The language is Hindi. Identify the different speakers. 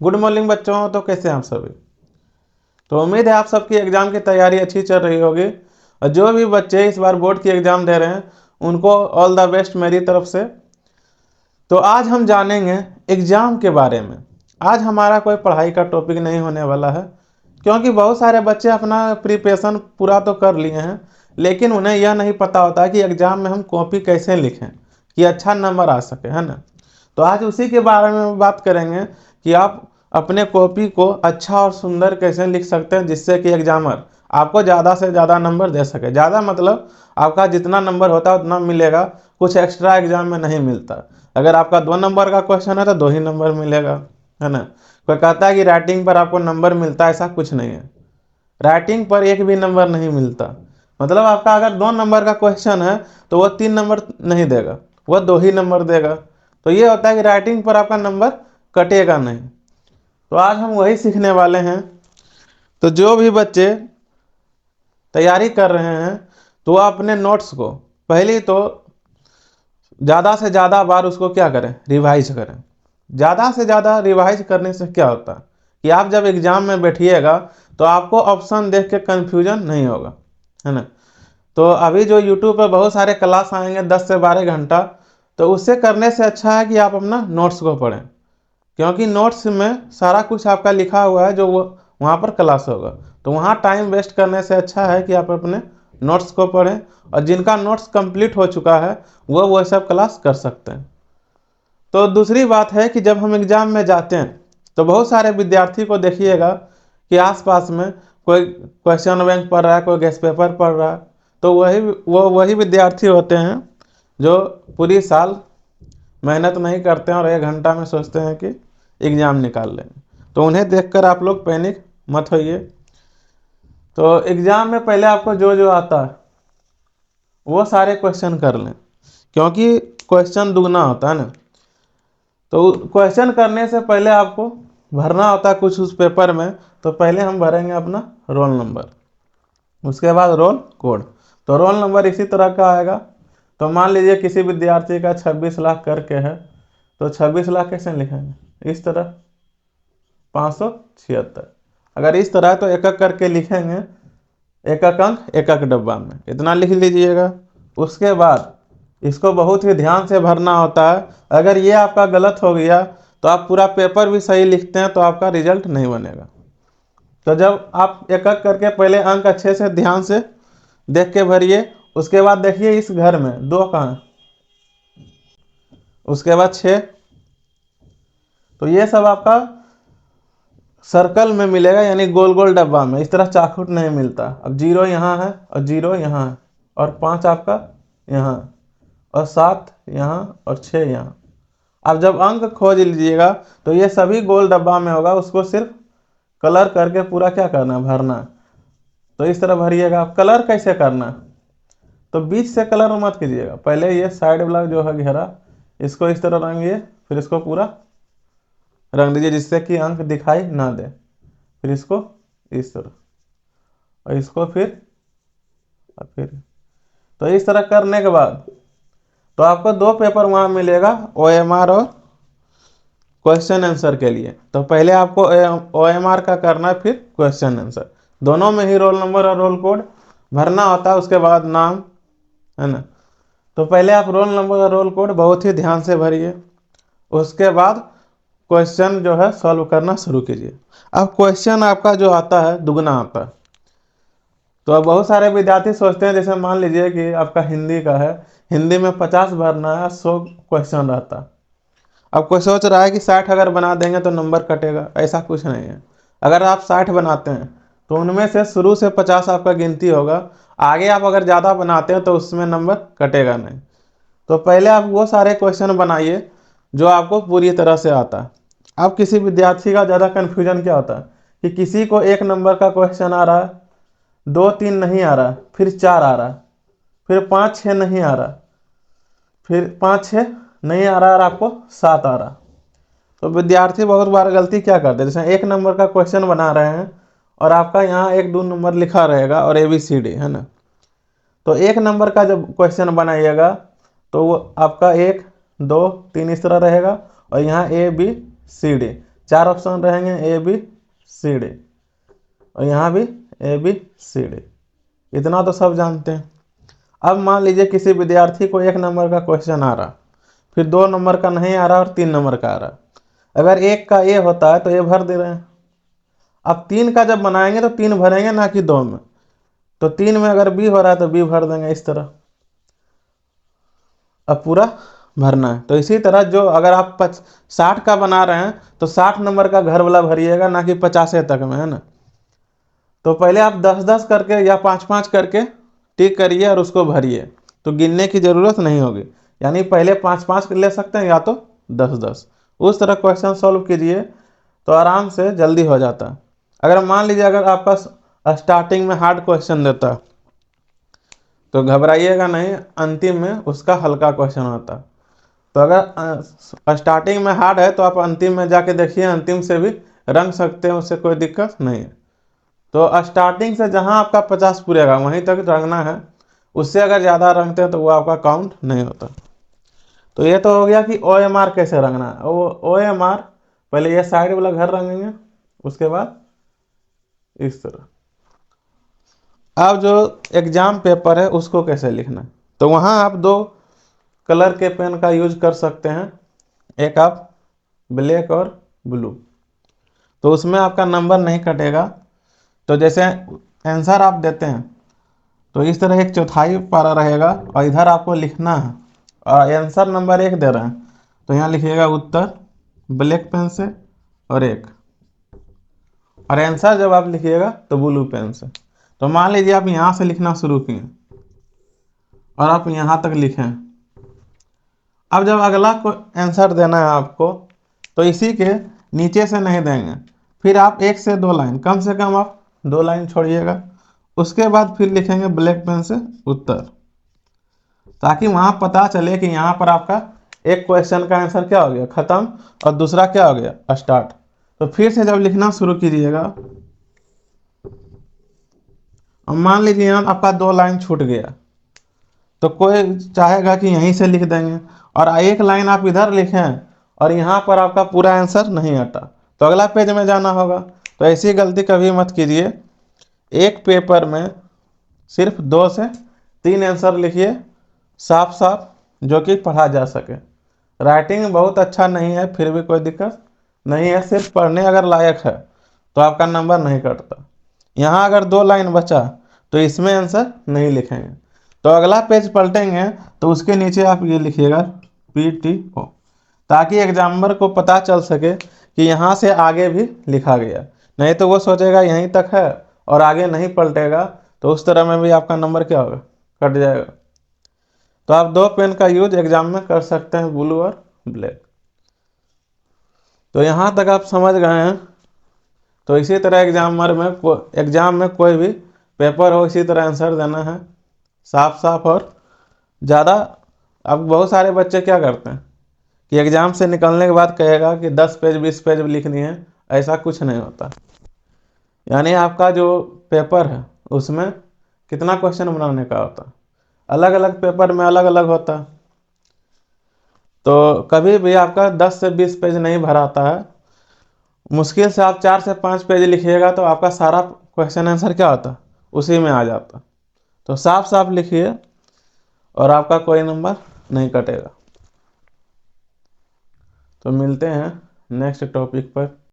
Speaker 1: गुड मॉर्निंग बच्चों। तो कैसे हैं आप सभी? तो उम्मीद है आप सबकी एग्ज़ाम की तैयारी अच्छी चल रही होगी और जो भी बच्चे इस बार बोर्ड की एग्ज़ाम दे रहे हैं उनको ऑल द बेस्ट मेरी तरफ से। तो आज हम जानेंगे एग्ज़ाम के बारे में। आज हमारा कोई पढ़ाई का टॉपिक नहीं होने वाला है, क्योंकि बहुत सारे बच्चे अपना प्रिपरेशन पूरा तो कर लिए हैं, लेकिन उन्हें यह नहीं पता होता कि एग्ज़ाम में हम कॉपी कैसे लिखें कि अच्छा नंबर आ सके, है ना। तो आज उसी के बारे में बात करेंगे कि आप अपने कॉपी को अच्छा और सुंदर कैसे लिख सकते हैं जिससे कि एग्जामर आपको ज़्यादा से ज़्यादा नंबर दे सके। ज़्यादा मतलब आपका जितना नंबर होता है उतना मिलेगा, कुछ एक्स्ट्रा एग्जाम में नहीं मिलता। अगर आपका 2 नंबर का क्वेश्चन है तो 2 ही नंबर मिलेगा, है ना। कोई कहता है कि राइटिंग पर आपको नंबर मिलता है, ऐसा कुछ नहीं है। राइटिंग पर एक भी नंबर नहीं मिलता। मतलब आपका अगर 2 नंबर का क्वेश्चन है तो वह 3 नंबर नहीं देगा, वह 2 ही नंबर देगा। तो ये होता है कि राइटिंग पर आपका नंबर कटेगा नहीं। तो आज हम वही सीखने वाले हैं। तो जो भी बच्चे तैयारी कर रहे हैं तो वह अपने नोट्स को पहले तो ज़्यादा से ज़्यादा बार उसको क्या करें, रिवाइज करें। ज़्यादा से ज़्यादा रिवाइज करने से क्या होता है कि आप जब एग्ज़ाम में बैठिएगा तो आपको ऑप्शन देख के कन्फ्यूजन नहीं होगा, है ना। तो अभी जो यूट्यूब पर बहुत सारे क्लास आएंगे 10 से 12 घंटा, तो उससे करने से अच्छा है कि आप अपना नोट्स को पढ़ें, क्योंकि नोट्स में सारा कुछ आपका लिखा हुआ है जो वो वहाँ पर क्लास होगा। तो वहाँ टाइम वेस्ट करने से अच्छा है कि आप अपने नोट्स को पढ़ें, और जिनका नोट्स कंप्लीट हो चुका है वो सब क्लास कर सकते हैं। तो दूसरी बात है कि जब हम एग्ज़ाम में जाते हैं तो बहुत सारे विद्यार्थी को देखिएगा कि आसपास में कोई क्वेश्चन बैंक पढ़ रहा है, कोई गेस्ट पेपर पढ़ रहा है। तो वही विद्यार्थी होते हैं जो पूरी साल मेहनत नहीं करते हैं और 1 घंटा में सोचते हैं कि एग्ज़ाम निकाल लेंगे। तो उन्हें देखकर आप लोग पैनिक मत होइए। तो एग्ज़ाम में पहले आपको जो जो आता है वो सारे क्वेश्चन कर लें, क्योंकि क्वेश्चन दुगना होता है ना। तो क्वेश्चन करने से पहले आपको भरना होता है कुछ उस पेपर में। तो पहले हम भरेंगे अपना रोल नंबर, उसके बाद रोल कोड। तो रोल नंबर इसी तरह का आएगा। तो मान लीजिए किसी विद्यार्थी का 26 लाख करके है, तो 26 लाख कैसे लिखेंगे, इस तरह 576। अगर इस तरह तो एक एक करके लिखेंगे, एक एक अंक एक एक डब्बा में, इतना लिख लीजिएगा। उसके बाद इसको बहुत ही ध्यान से भरना होता है। अगर ये आपका गलत हो गया तो आप पूरा पेपर भी सही लिखते हैं तो आपका रिजल्ट नहीं बनेगा। तो जब आप एक एक करके पहले अंक अच्छे से ध्यान से देख के भरिए। उसके बाद देखिए इस घर में 2 कहाँ, उसके बाद 6। तो ये सब आपका सर्कल में मिलेगा, यानी गोल गोल डब्बा में। इस तरह चाकूट नहीं मिलता। अब 0 यहाँ है और 0 यहाँ है और 5 आपका यहाँ और 7 यहाँ और 6 यहाँ। अब जब अंक खोज लीजिएगा तो ये सभी गोल डब्बा में होगा, उसको सिर्फ कलर करके पूरा क्या करना है, भरना है। तो इस तरह भरिएगा। आप कलर कैसे करना है, तो बीच से कलर मत कीजिएगा। पहले ये साइड वाला जो है घेरा, इसको इस तरह रंगिए, फिर इसको पूरा रंग दीजिए जिससे कि अंक दिखाई ना दे। फिर इसको इस तरह और इसको फिर तो इस तरह करने के बाद तो आपको 2 पेपर वहाँ मिलेगा, OMR और क्वेश्चन आंसर के लिए। तो पहले आपको OMR का करना है, फिर क्वेश्चन आंसर। दोनों में ही रोल नंबर और रोल कोड भरना होता है, उसके बाद नाम, है ना। तो पहले आप रोल नंबर और रोल कोड बहुत ही ध्यान से भरिए। उसके बाद क्वेश्चन जो है सॉल्व करना शुरू कीजिए। अब क्वेश्चन आपका जो आता है दुगना आता है। तो अब बहुत सारे विद्यार्थी सोचते हैं, जैसे मान लीजिए कि आपका हिंदी का है, हिंदी में 50 भरना है, 100 क्वेश्चन रहता है। अब कोई सोच रहा है कि 60 अगर बना देंगे तो नंबर कटेगा, ऐसा कुछ नहीं है। अगर आप 60 बनाते हैं तो उनमें से शुरू से 50 आपका गिनती होगा। आगे आप अगर ज़्यादा बनाते हैं तो उसमें नंबर कटेगा नहीं। तो पहले आप वो सारे क्वेश्चन बनाइए जो आपको पूरी तरह से आता है। अब किसी विद्यार्थी का ज़्यादा कन्फ्यूजन क्या होता है कि किसी को 1 नंबर का क्वेश्चन आ रहा है, 2 3 नहीं आ रहा, फिर 4 आ रहा, फिर 5 6 नहीं आ रहा, फिर 5 6 नहीं आ रहा और आपको 7 आ रहा। तो विद्यार्थी बहुत बार गलती क्या करते हैं, जैसे 1 नंबर का क्वेश्चन बना रहे हैं और आपका यहाँ 1 2 नंबर लिखा रहेगा और ABCD, है ना। तो 1 नंबर का जब क्वेश्चन बनाइएगा तो वो आपका 1 2 3 इस तरह रहेगा और यहाँ ABCD 4 ऑप्शन रहेंगे ABCD, और यहाँ भी ABCD। इतना तो सब जानते हैं। अब मान लीजिए किसी विद्यार्थी को 1 नंबर का क्वेश्चन आ रहा, फिर 2 नंबर का नहीं आ रहा और 3 नंबर का आ रहा। अगर 1 का A होता है तो A भर दे रहे हैं। अब 3 का जब बनाएंगे तो 3 भरेंगे, ना कि 2 में। तो 3 में अगर B हो रहा है तो B भर देंगे इस तरह। अब पूरा भरना है। तो इसी तरह जो अगर आप 60 का बना रहे हैं तो 60 नंबर का घर वाला भरिएगा, ना कि 50 तक में, है ना। तो पहले आप 10-10 करके या 5-5 करके टिक करिए और उसको भरिए, तो गिनने की ज़रूरत नहीं होगी। यानी पहले 5-5 ले सकते हैं या तो 10-10, उस तरह क्वेश्चन सॉल्व कीजिए तो आराम से जल्दी हो जाता है। अगर मान लीजिए अगर आपका स्टार्टिंग में हार्ड क्वेश्चन देता तो घबराइएगा नहीं, अंतिम में उसका हल्का क्वेश्चन आता। तो अगर स्टार्टिंग में हार्ड है तो आप अंतिम में जाके देखिए, अंतिम से भी रंग सकते हैं, उससे कोई दिक्कत नहीं है। तो स्टार्टिंग से जहां आपका 50 पूरेगा वहीं तक रंगना है, उससे अगर ज़्यादा रंगते हैं तो वो आपका काउंट नहीं होता। तो ये तो हो गया कि OMR कैसे रंगना है। OMR पहले ये साइड वाला घर रंगेंगे, उसके बाद इस तरह। अब जो एग्जाम पेपर है उसको कैसे लिखना है, तो वहाँ आप 2 कलर के पेन का यूज कर सकते हैं, एक आप ब्लैक और ब्लू। तो उसमें आपका नंबर नहीं कटेगा। तो जैसे आंसर आप देते हैं तो इस तरह एक चौथाई पारा रहेगा और इधर आपको लिखना है, और आंसर नंबर 1 दे रहे हैं तो यहाँ लिखिएगा उत्तर ब्लैक पेन से और 1, और आंसर जब आप लिखिएगा तो ब्लू पेन से। तो मान लीजिए आप यहाँ से लिखना शुरू किए और आप यहाँ तक लिखें। अब जब अगला को आंसर देना है आपको तो इसी के नीचे से नहीं देंगे, फिर आप 1 से 2 लाइन, कम से कम आप 2 लाइन छोड़िएगा, उसके बाद फिर लिखेंगे ब्लैक पेन से उत्तर, ताकि वहां पता चले कि यहाँ पर आपका एक क्वेश्चन का आंसर क्या हो गया खत्म और दूसरा क्या हो गया स्टार्ट। तो फिर से जब लिखना शुरू कीजिएगा, और मान लीजिए यहाँ आपका 2 लाइन छूट गया, तो कोई चाहेगा कि यहीं से लिख देंगे, और 1 लाइन आप इधर लिखें और यहाँ पर आपका पूरा आंसर नहीं आता, तो अगला पेज में जाना होगा। तो ऐसी गलती कभी मत कीजिए। एक पेपर में सिर्फ 2 से 3 आंसर लिखिए साफ साफ, जो कि पढ़ा जा सके। राइटिंग बहुत अच्छा नहीं है, फिर भी कोई दिक्कत नहीं है, सिर्फ पढ़ने अगर लायक है तो आपका नंबर नहीं कटता। यहाँ अगर 2 लाइन बचा तो इसमें आंसर नहीं लिखेंगे, तो अगला पेज पलटेंगे तो उसके नीचे आप ये लिखिएगा PTO, ताकि एग्जामिनर को पता चल सके कि यहाँ से आगे भी लिखा गया। नहीं तो वो सोचेगा यहीं तक है और आगे नहीं पलटेगा, तो उस तरह में भी आपका नंबर क्या होगा, कट जाएगा। तो आप 2 पेन का यूज एग्जाम में कर सकते हैं, ब्लू और ब्लैक। तो यहाँ तक आप समझ गए हैं। तो इसी तरह एग्जाम में कोई भी पेपर हो, इसी तरह आंसर देना है साफ साफ और ज़्यादा। अब बहुत सारे बच्चे क्या करते हैं कि एग्जाम से निकलने के बाद कहेगा कि 10 पेज 20 पेज लिखनी है, ऐसा कुछ नहीं होता। यानी आपका जो पेपर है उसमें कितना क्वेश्चन बनाने का होता है, अलग अलग पेपर में अलग अलग होता है। तो कभी भी आपका 10 से 20 पेज नहीं भराता है। मुश्किल से आप 4 से 5 पेज लिखिएगा तो आपका सारा क्वेश्चन आंसर क्या होता, उसी में आ जाता। तो साफ साफ लिखिए और आपका कोई नंबर नहीं कटेगा। तो मिलते हैं नेक्स्ट टॉपिक पर।